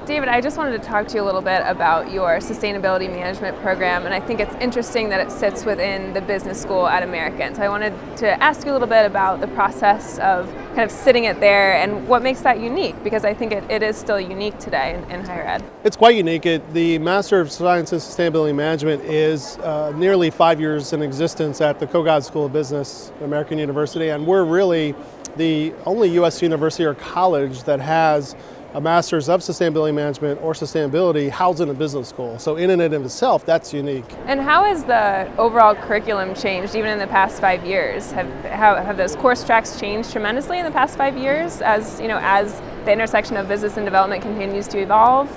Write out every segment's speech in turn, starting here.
David, I just wanted to talk to you a little bit about your sustainability management program, and I think it's interesting that it sits within the business school at American. So I wanted to ask you a little bit about the process of kind of sitting it there and what makes that unique, because I think it is still unique today in higher ed. It's quite unique. The Master of Science in Sustainability Management is nearly 5 years in existence at the Kogod School of Business at American University, and we're really the only U.S. university or college that has a Master's of Sustainability Management or Sustainability housed in a business school. So in and of itself, that's unique. And how has the overall curriculum changed even in the past 5 years? Have those course tracks changed tremendously in the past 5 years as the intersection of business and development continues to evolve?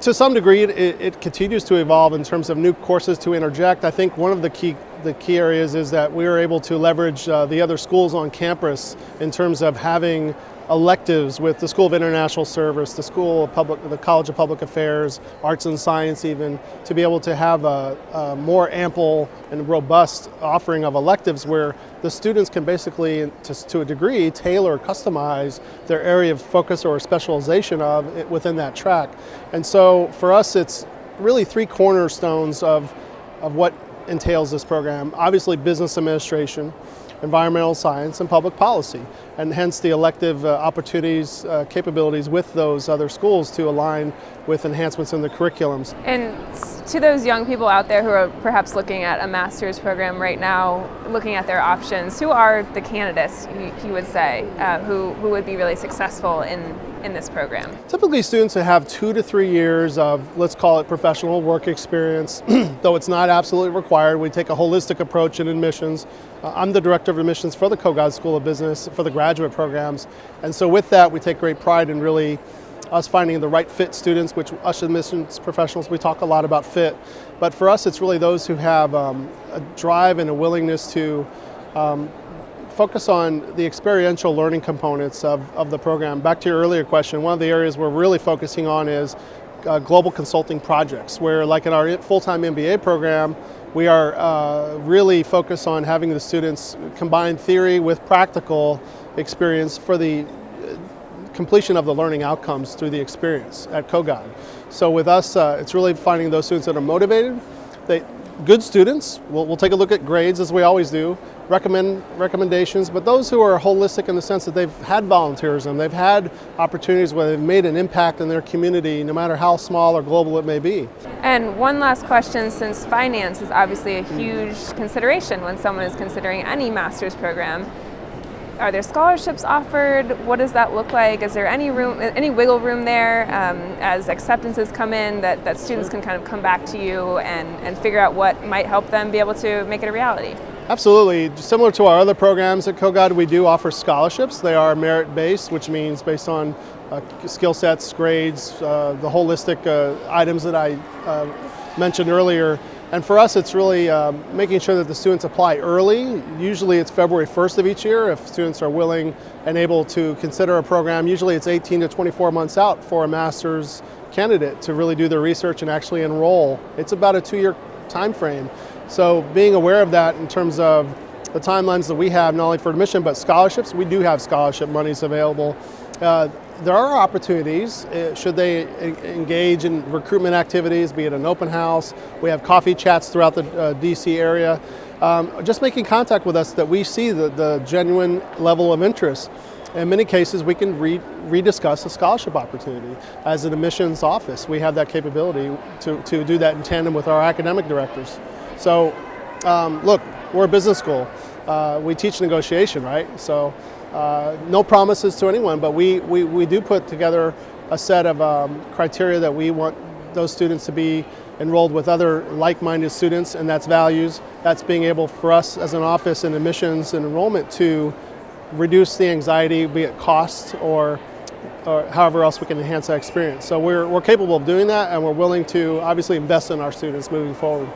To some degree, it continues to evolve in terms of new courses to interject. I think one of the key areas is that we are able to leverage the other schools on campus in terms of having electives with the School of International Service, the College of Public Affairs, Arts and Science even, to be able to have a more ample and robust offering of electives where the students can basically, to a degree, tailor, customize their area of focus or specialization within that track. And so for us, it's really three cornerstones of what entails this program. Obviously, business administration, environmental science, and public policy, and hence the elective opportunities, capabilities with those other schools to align with enhancements in the curriculums. And to those young people out there who are perhaps looking at a master's program right now, looking at their options, who are the candidates, you would say, who would be really successful in this program? Typically students who have 2 to 3 years of, let's call it, professional work experience, though it's not absolutely required. We take a holistic approach in admissions. I'm the Director of Admissions for the Kogod School of Business for the graduate programs, and so with that we take great pride in really us finding the right fit students, which us admissions professionals, we talk a lot about fit, but for us it's really those who have a drive and a willingness to focus on the experiential learning components of the program. Back to your earlier question, one of the areas we're really focusing on is global consulting projects, where like in our full-time MBA program, we are really focused on having the students combine theory with practical experience for the completion of the learning outcomes through the experience at Kogod. So with us, it's really finding those students that are motivated. Good students, we'll take a look at grades as we always do, recommendations, but those who are holistic in the sense that they've had volunteerism, they've had opportunities where they've made an impact in their community, no matter how small or global it may be. And one last question, since finance is obviously a huge consideration when someone is considering any master's program, are there scholarships offered? What does that look like? Is there any wiggle room there as acceptances come in that students can kind of come back to you and figure out what might help them be able to make it a reality? Absolutely. Similar to our other programs at Kogod, we do offer scholarships. They are merit-based, which means based on skill sets, grades, the holistic items that I mentioned earlier. And for us, it's really making sure that the students apply early. Usually it's February 1st of each year if students are willing and able to consider a program. Usually it's 18 to 24 months out for a master's candidate to really do their research and actually enroll. It's about a 2-year time frame. So being aware of that in terms of the timelines that we have, not only for admission but scholarships, we do have scholarship monies available. There are opportunities should they engage in recruitment activities, be it an open house. We have coffee chats throughout the DC area. Just making contact with us that we see the genuine level of interest. In many cases, we can rediscuss a scholarship opportunity. As an admissions office, we have that capability to do that in tandem with our academic directors. So, look, we're a business school. We teach negotiation, right? So, no promises to anyone, but we do put together a set of criteria that we want those students to be enrolled with other like-minded students, and that's values. That's being able for us as an office in admissions and enrollment to reduce the anxiety, be it cost or however else we can enhance that experience. So we're capable of doing that, and we're willing to obviously invest in our students moving forward.